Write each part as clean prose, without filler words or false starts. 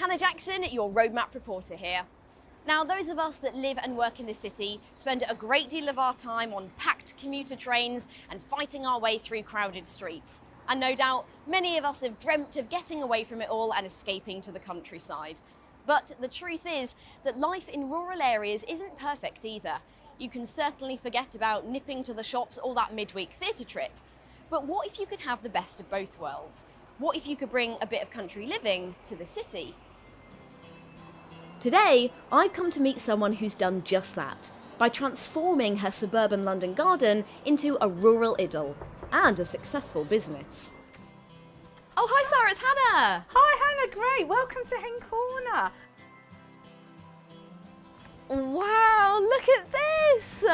Hannah Jackson, your Roadmap reporter here. Now, those of us that live and work in the city spend a great deal of our time on packed commuter trains and fighting our way through crowded streets. And no doubt, many of us have dreamt of getting away from it all and escaping to the countryside. But the truth is that life in rural areas isn't perfect either. You can certainly forget about nipping to the shops or that midweek theatre trip. But what if you could have the best of both worlds? What if you could bring a bit of country living to the city? Today, I've come to meet someone who's done just that, by transforming her suburban London garden into a rural idyll, and a successful business. Oh, hi Sarah, it's Hannah! Hi Hannah, great, welcome to Hen Corner. Wow, look at this!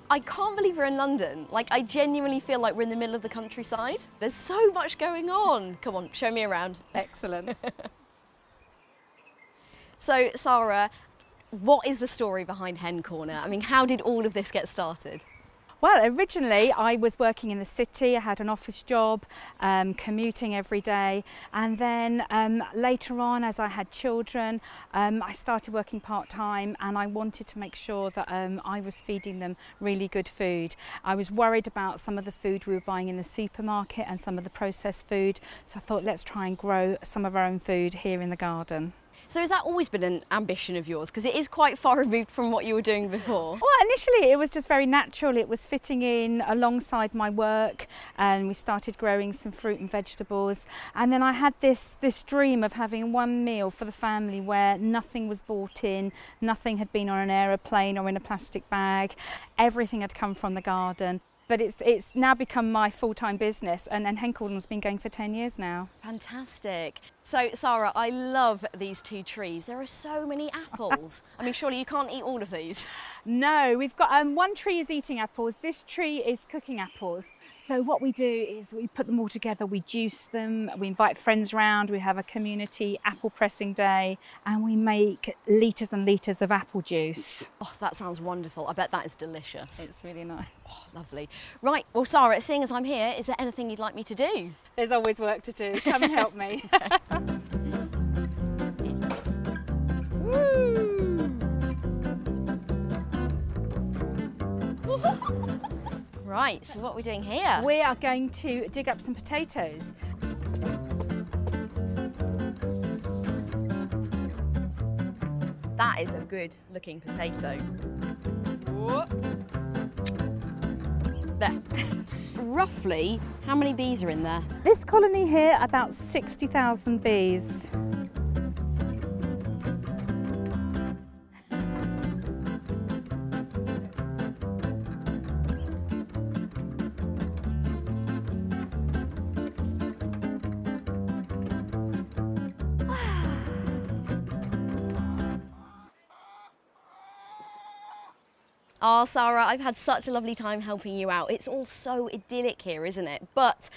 I can't believe we're in London. I genuinely feel like we're in the middle of the countryside. There's so much going on. Come on, show me around. Excellent. So, Sarah, what is the story behind Hen Corner? I mean, how did all of this get started? Well, originally I was working in the city. I had an office job, commuting every day, and then later on, as I had children, I started working part-time, and I wanted to make sure that I was feeding them really good food. I was worried about some of the food we were buying in the supermarket and some of the processed food, so I thought, let's try and grow some of our own food here in the garden. So has that always been an ambition of yours? Because it is quite far removed from what you were doing before. Well, initially it was just very natural. It was fitting in alongside my work, and we started growing some fruit and vegetables. And then I had this dream of having one meal for the family where nothing was bought in, nothing had been on an aeroplane or in a plastic bag. Everything had come from the garden. But it's now become my full-time business, and Hen Corner's been going for 10 years now. Fantastic. So, Sarah, I love these two trees. There are so many apples. I mean, surely you can't eat all of these. No, we've got one tree is eating apples. This tree is cooking apples. So what we do is we put them all together, we juice them, we invite friends round, we have a community apple pressing day, and we make litres and litres of apple juice. Oh, that sounds wonderful. I bet that is delicious. It's really nice. Oh, lovely. Right, well, Sarah, seeing as I'm here, is there anything you'd like me to do? There's always work to do. Come and help me. Right, so what are we doing here? We are going to dig up some potatoes. That is a good looking potato. There. Roughly, how many bees are in there? This colony here, about 60,000 bees. Oh, Sarah, I've had such a lovely time helping you out. It's all so idyllic here, isn't it? But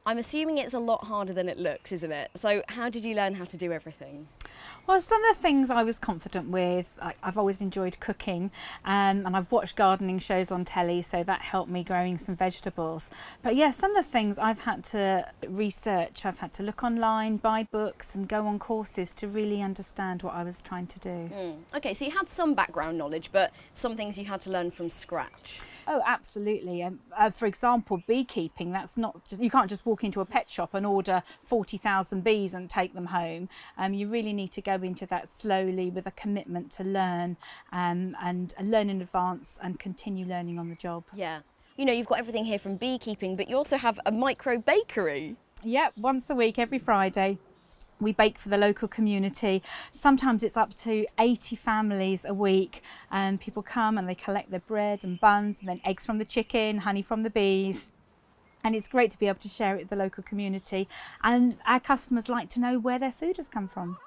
I'm assuming it's a lot harder than it looks, isn't it? So how did you learn how to do everything? Well, some of the things I was confident with, I've always enjoyed cooking, and I've watched gardening shows on telly, so that helped me growing some vegetables. But yeah, some of the things I've had to research, I've had to look online, buy books and go on courses to really understand what I was trying to do. Okay, so you had some background knowledge, but some things you had to learn from scratch. Oh, absolutely. For example, beekeeping, that's not just, you can't just walk into a pet shop and order 40,000 bees and take them home. You really need to go into that slowly with a commitment to learn and learn in advance and continue learning on the job. Yeah. You know, you've got everything here from beekeeping, but you also have a micro bakery. Yep, once a week, every Friday. We bake for the local community. Sometimes it's up to 80 families a week, and people come and they collect their bread and buns and then eggs from the chicken, honey from the bees. And it's great to be able to share it with the local community. And our customers like to know where their food has come from.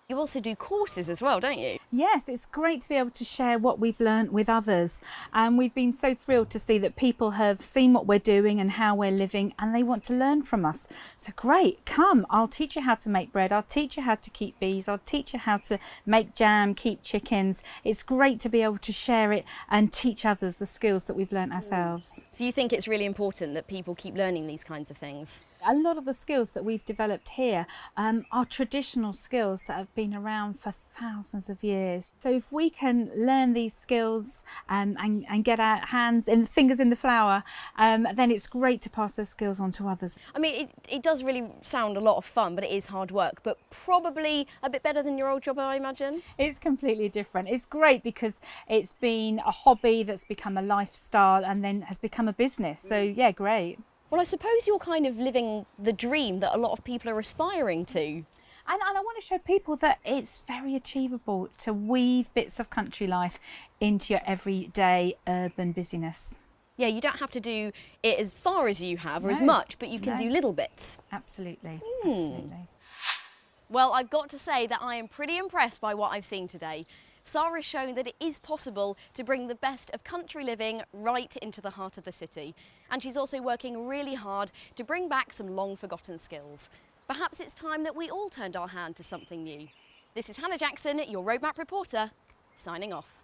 You also do courses as well, don't you? Yes, it's great to be able to share what we've learnt with others. And we've been so thrilled to see that people have seen what we're doing and how we're living, and they want to learn from us. So great, come, I'll teach you how to make bread, I'll teach you how to keep bees, I'll teach you how to make jam, keep chickens. It's great to be able to share it and teach others the skills that we've learnt ourselves. So you think it's really important that people keep learning these kinds of things? a lot of the skills that we've developed here are traditional skills that have been around for thousands of years. So if we can learn these skills and get our hands and fingers in the flour, then it's great to pass those skills on to others. I mean, it does really sound a lot of fun, but it is hard work, but probably a bit better than your old job, I imagine. It's completely different. It's great because it's been a hobby that's become a lifestyle and then has become a business. So yeah, great. Well, I suppose you're kind of living the dream that a lot of people are aspiring to. And I want to show people that it's very achievable to weave bits of country life into your everyday urban busyness. Yeah, you don't have to do it as far as you have or as No, much, but you can no. do little bits. Absolutely, absolutely. Well, I've got to say that I am pretty impressed by what I've seen today. Sarah's shown that it is possible to bring the best of country living right into the heart of the city. And she's also working really hard to bring back some long forgotten skills. Perhaps it's time that we all turned our hand to something new. This is Hannah Jackson, your Roadmap reporter, signing off.